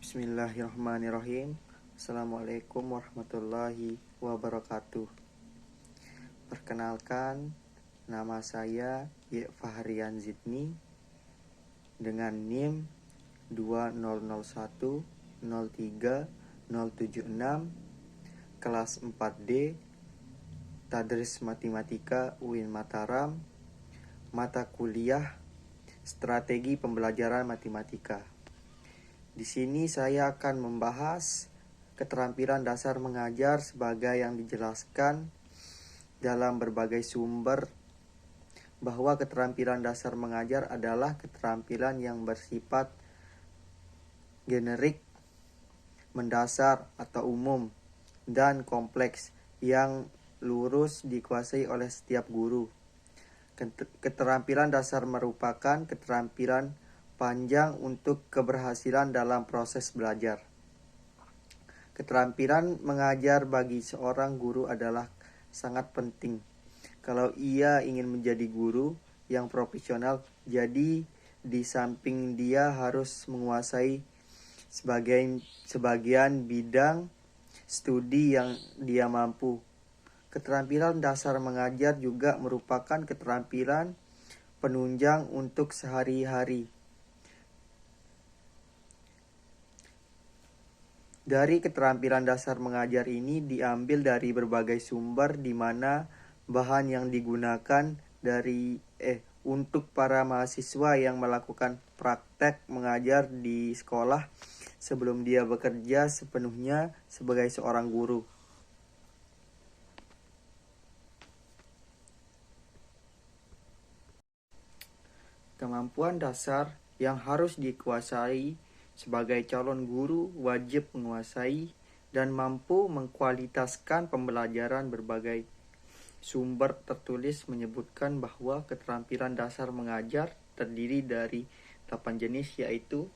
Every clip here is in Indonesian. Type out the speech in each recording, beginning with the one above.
Bismillahirrahmanirrahim. Assalamualaikum warahmatullahi wabarakatuh. Perkenalkan, nama saya Y. Fahrian Zidni dengan NIM 200103076 kelas 4D Tadris Matematika UIN Mataram, mata kuliah Strategi Pembelajaran Matematika. Di sini saya akan membahas keterampilan dasar mengajar sebagai yang dijelaskan dalam berbagai sumber bahwa keterampilan dasar mengajar adalah keterampilan yang bersifat generik, mendasar atau umum, dan kompleks yang lurus dikuasai oleh setiap guru. Keterampilan dasar merupakan keterampilan panjang untuk keberhasilan dalam proses belajar. Keterampilan mengajar bagi seorang guru adalah sangat penting kalau ia ingin menjadi guru yang profesional. Jadi di samping dia harus menguasai sebagian bidang studi yang dia mampu. Keterampilan dasar mengajar juga merupakan keterampilan penunjang untuk sehari-hari. Dari keterampilan dasar mengajar ini diambil dari berbagai sumber di mana bahan yang digunakan untuk para mahasiswa yang melakukan praktek mengajar di sekolah sebelum dia bekerja sepenuhnya sebagai seorang guru. Kemampuan dasar yang harus dikuasai sebagai calon guru wajib menguasai dan mampu mengkualitaskan pembelajaran. Berbagai sumber tertulis menyebutkan bahwa keterampilan dasar mengajar terdiri dari 8 jenis, yaitu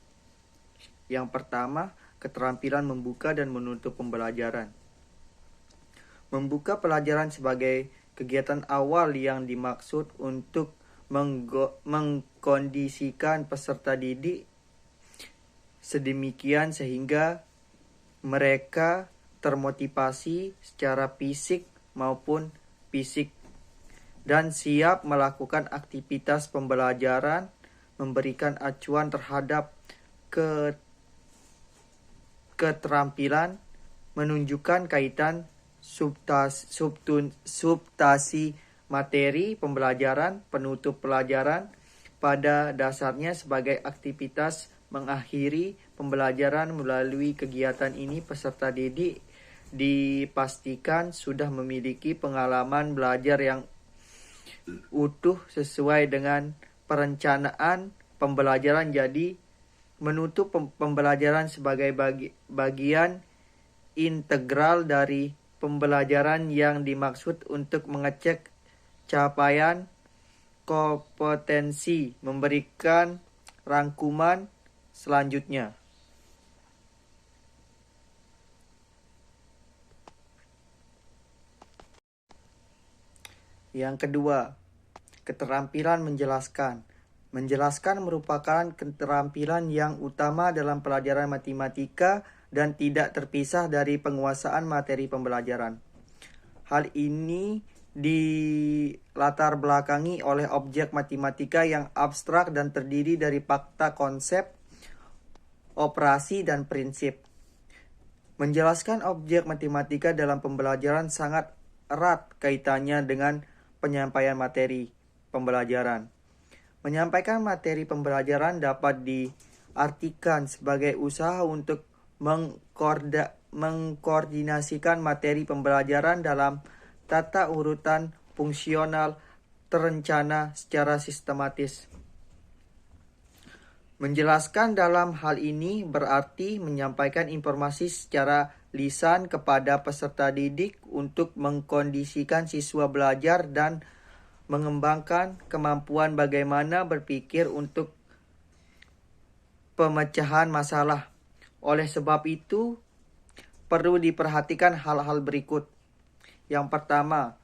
yang pertama, keterampilan membuka dan menutup pembelajaran. Membuka pelajaran sebagai kegiatan awal yang dimaksud untuk mengkondisikan peserta didik sedemikian sehingga mereka termotivasi secara fisik maupun fisik dan siap melakukan aktivitas pembelajaran, memberikan acuan terhadap keterampilan, menunjukkan kaitan substansi materi pembelajaran, penutup pelajaran pada dasarnya sebagai aktivitas mengakhiri pembelajaran. Melalui kegiatan ini peserta didik dipastikan sudah memiliki pengalaman belajar yang utuh sesuai dengan perencanaan pembelajaran. Jadi menutup pembelajaran sebagai bagian integral dari pembelajaran yang dimaksud untuk mengecek capaian kompetensi, memberikan rangkuman selanjutnya. Yang kedua, keterampilan menjelaskan. Menjelaskan merupakan keterampilan yang utama dalam pelajaran matematika dan tidak terpisah dari penguasaan materi pembelajaran. Hal ini dilatar belakangi oleh objek matematika yang abstrak dan terdiri dari fakta, konsep, operasi, dan prinsip. Menjelaskan objek matematika dalam pembelajaran sangat erat kaitannya dengan penyampaian materi pembelajaran. Menyampaikan materi pembelajaran dapat diartikan sebagai usaha untuk mengkoordinasikan materi pembelajaran dalam tata urutan fungsional terencana secara sistematis. Menjelaskan dalam hal ini berarti menyampaikan informasi secara lisan kepada peserta didik untuk mengkondisikan siswa belajar dan mengembangkan kemampuan bagaimana berpikir untuk pemecahan masalah. Oleh sebab itu, perlu diperhatikan hal-hal berikut. Yang pertama,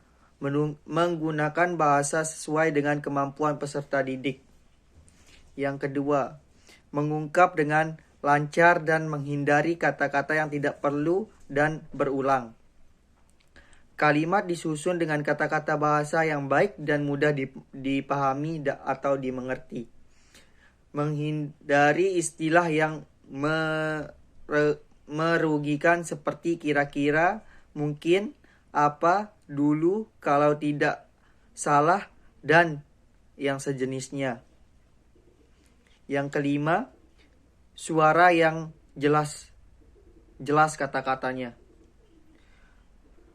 menggunakan bahasa sesuai dengan kemampuan peserta didik. Yang kedua, mengungkap dengan lancar dan menghindari kata-kata yang tidak perlu dan berulang. Kalimat disusun dengan kata-kata bahasa yang baik dan mudah dipahami atau dimengerti. Menghindari istilah yang merugikan seperti kira-kira, mungkin, apa, dulu, kalau tidak salah, dan yang sejenisnya. Yang kelima, suara yang jelas kata-katanya.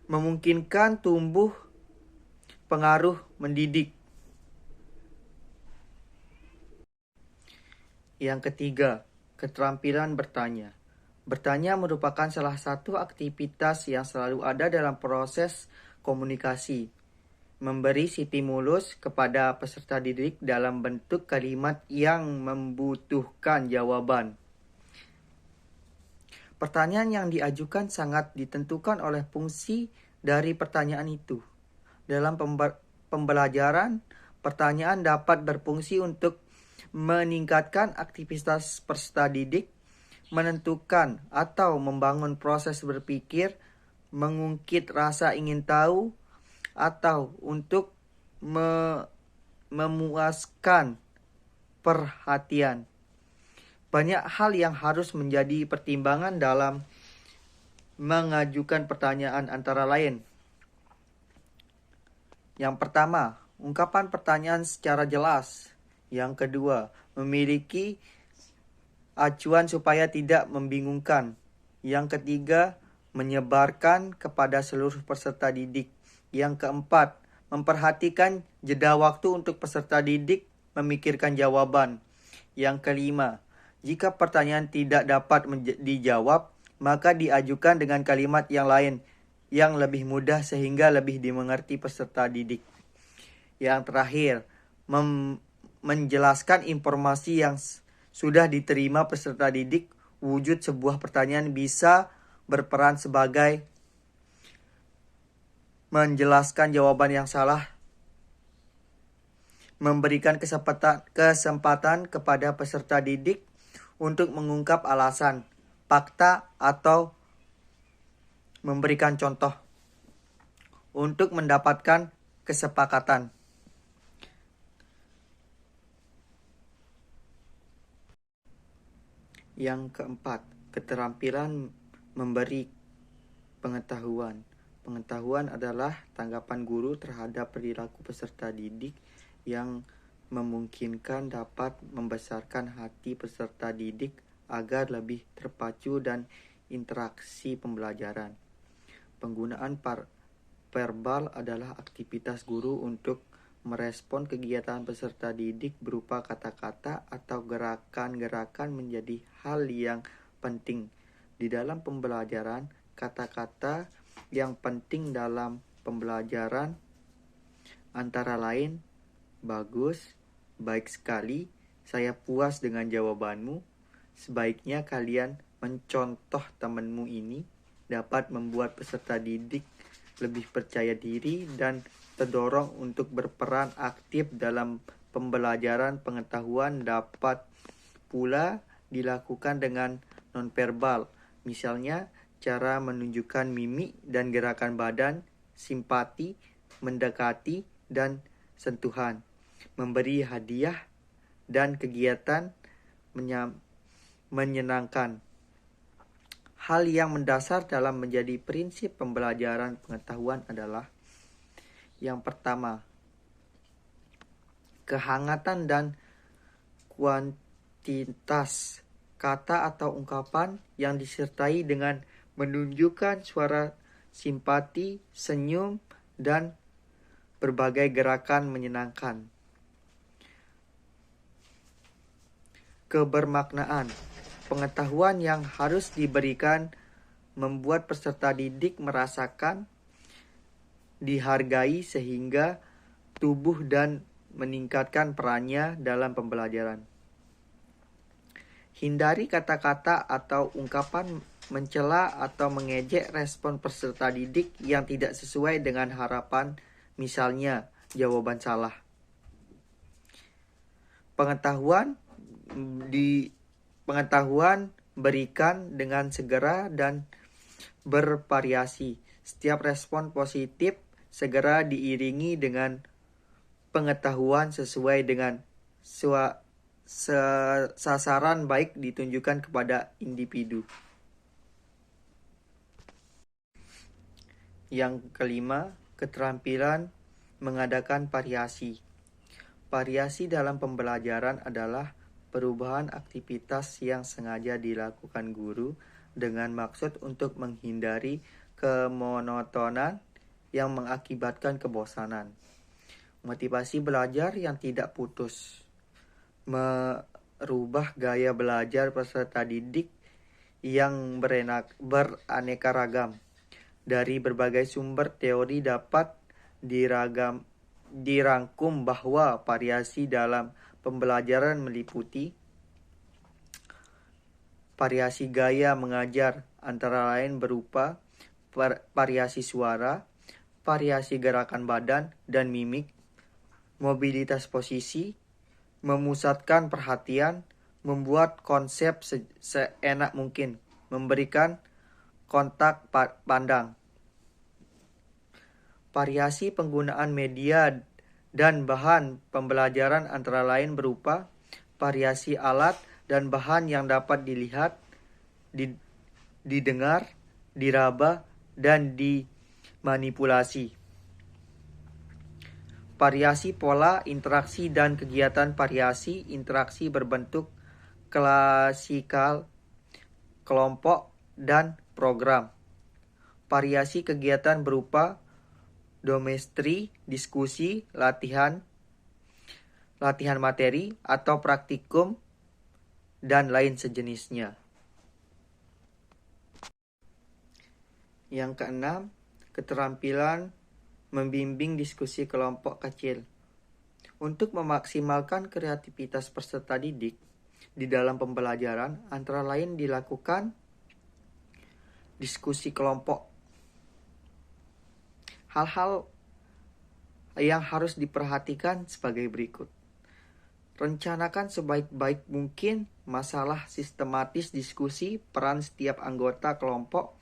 Memungkinkan tumbuh pengaruh mendidik. Yang ketiga, keterampilan bertanya. Bertanya merupakan salah satu aktivitas yang selalu ada dalam proses komunikasi. Memberi stimulus kepada peserta didik dalam bentuk kalimat yang membutuhkan jawaban. Pertanyaan yang diajukan sangat ditentukan oleh fungsi dari pertanyaan itu. Dalam pembelajaran, pertanyaan dapat berfungsi untuk meningkatkan aktivitas peserta didik, menentukan atau membangun proses berpikir, mengungkit rasa ingin tahu, atau untuk memuaskan perhatian. Banyak hal yang harus menjadi pertimbangan dalam mengajukan pertanyaan, antara lain. Yang pertama, ungkapan pertanyaan secara jelas. Yang kedua, memiliki acuan supaya tidak membingungkan. Yang ketiga, menyebarkan kepada seluruh peserta didik. Yang keempat, memperhatikan jeda waktu untuk peserta didik memikirkan jawaban. Yang kelima, jika pertanyaan tidak dapat dijawab, maka diajukan dengan kalimat yang lain yang lebih mudah sehingga lebih dimengerti peserta didik. Yang terakhir, menjelaskan informasi yang sudah diterima peserta didik. Wujud sebuah pertanyaan bisa berperan sebagai menjelaskan jawaban yang salah, memberikan kesempatan kepada peserta didik untuk mengungkap alasan, fakta, atau memberikan contoh untuk mendapatkan kesepakatan. Yang keempat, keterampilan memberi pengetahuan. Pengetahuan adalah tanggapan guru terhadap perilaku peserta didik yang memungkinkan dapat membesarkan hati peserta didik agar lebih terpacu dan interaksi pembelajaran. Penggunaan verbal adalah aktivitas guru untuk merespon kegiatan peserta didik berupa kata-kata atau gerakan-gerakan menjadi hal yang penting. Di dalam pembelajaran, kata-kata yang penting dalam pembelajaran antara lain bagus, baik sekali, saya puas dengan jawabanmu. Sebaiknya kalian mencontoh temanmu ini dapat membuat peserta didik lebih percaya diri dan terdorong untuk berperan aktif dalam pembelajaran. Pengetahuan dapat pula dilakukan dengan nonverbal, misalnya cara menunjukkan mimik dan gerakan badan, simpati, mendekati, dan sentuhan, memberi hadiah, dan kegiatan menyenangkan. Hal yang mendasar dalam menjadi prinsip pembelajaran pengetahuan adalah: yang pertama, kehangatan dan kuantitas kata atau ungkapan yang disertai dengan menunjukkan suara simpati, senyum, dan berbagai gerakan menyenangkan. Kebermaknaan. Pengetahuan yang harus diberikan membuat peserta didik merasakan dihargai sehingga tumbuh dan meningkatkan perannya dalam pembelajaran. Hindari kata-kata atau ungkapan mencela atau mengejek respon peserta didik yang tidak sesuai dengan harapan, misalnya jawaban salah. Pengetahuan berikan dengan segera dan bervariasi. Setiap respon positif segera diiringi dengan pengetahuan sesuai dengan sasaran baik ditunjukkan kepada individu. Yang kelima, keterampilan mengadakan variasi. Variasi dalam pembelajaran adalah perubahan aktivitas yang sengaja dilakukan guru dengan maksud untuk menghindari kemonotonan yang mengakibatkan kebosanan. Motivasi belajar yang tidak putus. Merubah gaya belajar peserta didik yang beraneka ragam. Dari berbagai sumber teori dapat dirangkum bahwa variasi dalam pembelajaran meliputi variasi gaya mengajar, antara lain berupa variasi suara, variasi gerakan badan dan mimik, mobilitas posisi, memusatkan perhatian, membuat konsep seenak mungkin, memberikan kontak pandang. Variasi penggunaan media dan bahan pembelajaran antara lain berupa variasi alat dan bahan yang dapat dilihat, didengar, diraba, dan dimanipulasi. Variasi pola, interaksi, dan kegiatan variasi interaksi berbentuk klasikal, kelompok, dan program. Variasi kegiatan berupa domestri, diskusi, latihan materi, atau praktikum, dan lain sejenisnya. Yang keenam, keterampilan membimbing diskusi kelompok kecil. Untuk memaksimalkan kreativitas peserta didik di dalam pembelajaran, antara lain dilakukan diskusi kelompok. Hal-hal yang harus diperhatikan sebagai berikut. Rencanakan sebaik-baik mungkin masalah sistematis diskusi, peran setiap anggota kelompok,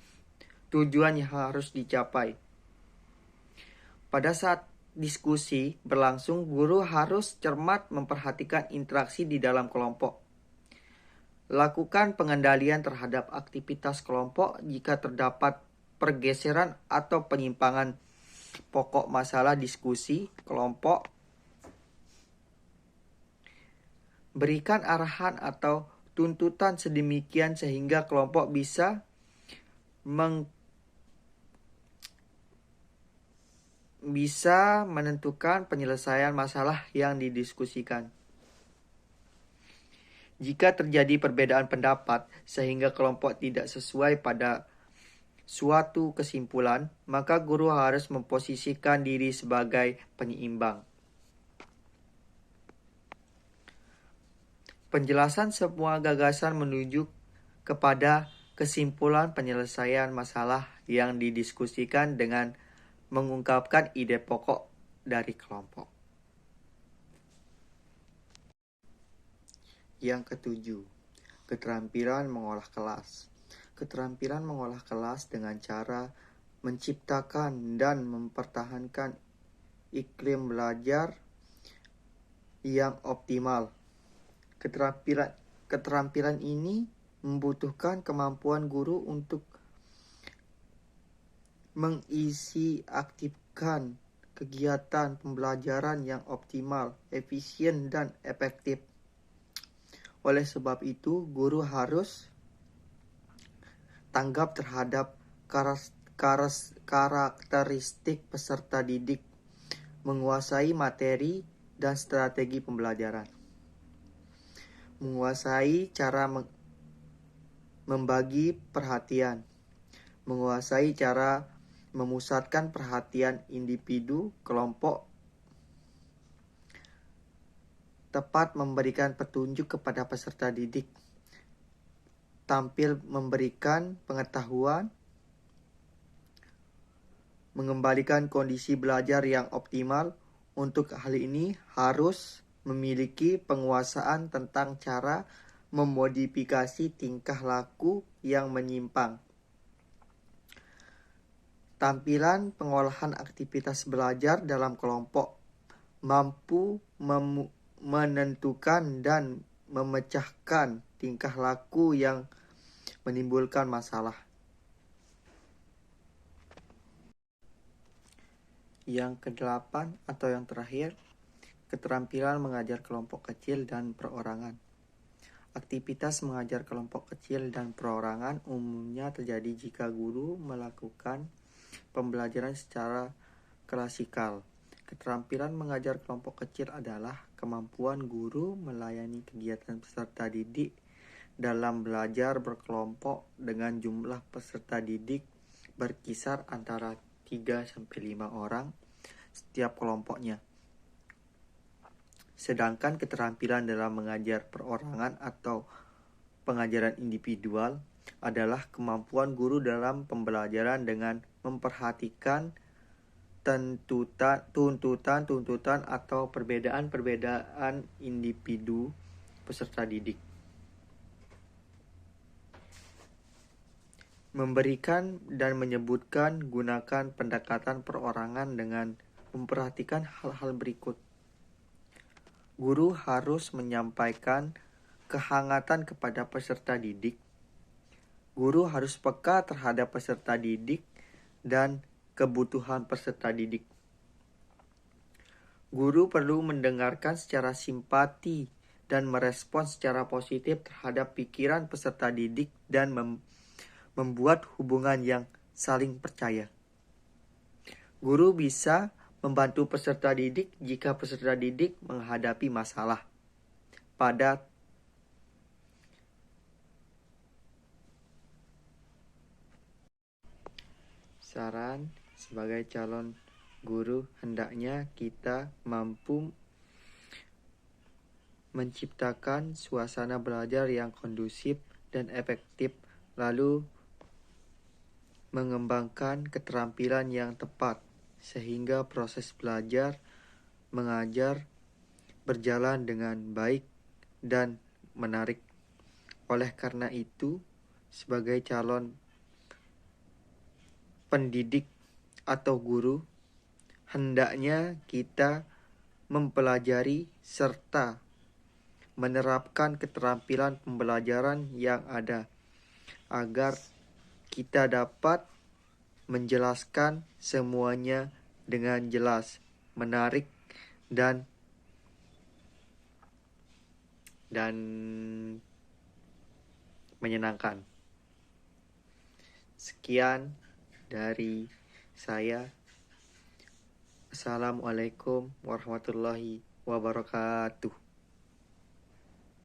tujuan yang harus dicapai. Pada saat diskusi berlangsung, guru harus cermat memperhatikan interaksi di dalam kelompok. Lakukan pengendalian terhadap aktivitas kelompok jika terdapat pergeseran atau penyimpangan pokok masalah diskusi kelompok. Berikan arahan atau tuntutan sedemikian sehingga kelompok bisa menentukan penyelesaian masalah yang didiskusikan. Jika terjadi perbedaan pendapat sehingga kelompok tidak sesuai pada suatu kesimpulan, maka guru harus memposisikan diri sebagai penyeimbang. Penjelasan semua gagasan menuju kepada kesimpulan penyelesaian masalah yang didiskusikan dengan mengungkapkan ide pokok dari kelompok. Yang ketujuh, keterampilan mengolah kelas. Keterampilan mengolah kelas dengan cara menciptakan dan mempertahankan iklim belajar yang optimal. Keterampilan ini membutuhkan kemampuan guru untuk mengisi aktifkan kegiatan pembelajaran yang optimal, efisien, dan efektif. Oleh sebab itu, guru harus tanggap terhadap karakteristik peserta didik, menguasai materi dan strategi pembelajaran, menguasai cara membagi perhatian, menguasai cara memusatkan perhatian individu, kelompok, tepat memberikan petunjuk kepada peserta didik, tampil memberikan pengetahuan, mengembalikan kondisi belajar yang optimal. Untuk hal ini harus memiliki penguasaan tentang cara memodifikasi tingkah laku yang menyimpang. Tampilan pengolahan aktivitas belajar dalam kelompok mampu menentukan dan memecahkan tingkah laku yang menimbulkan masalah. Yang kedelapan atau yang terakhir, keterampilan mengajar kelompok kecil dan perorangan. Aktivitas mengajar kelompok kecil dan perorangan umumnya terjadi jika guru melakukan pembelajaran secara klasikal. Keterampilan mengajar kelompok kecil adalah kemampuan guru melayani kegiatan peserta didik dalam belajar berkelompok dengan jumlah peserta didik berkisar antara 3-5 orang setiap kelompoknya. Sedangkan keterampilan dalam mengajar perorangan atau pengajaran individual adalah kemampuan guru dalam pembelajaran dengan memperhatikan tuntutan atau perbedaan individu peserta didik. Memberikan dan menyebutkan gunakan pendekatan perorangan dengan memperhatikan hal-hal berikut. Guru harus menyampaikan kehangatan kepada peserta didik. Guru harus peka terhadap peserta didik dan kebutuhan peserta didik. Guru perlu mendengarkan secara simpati dan merespons secara positif terhadap pikiran peserta didik dan membuat hubungan yang saling percaya. Guru bisa membantu peserta didik jika peserta didik menghadapi masalah pada saran sebagai calon guru, hendaknya kita mampu menciptakan suasana belajar yang kondusif dan efektif, lalu mengembangkan keterampilan yang tepat sehingga proses belajar mengajar berjalan dengan baik dan menarik. Oleh karena itu, sebagai calon pendidik atau guru, hendaknya kita mempelajari serta menerapkan keterampilan pembelajaran yang ada agar kita dapat menjelaskan semuanya dengan jelas, menarik, dan menyenangkan. Sekian dari saya. Assalamualaikum warahmatullahi wabarakatuh.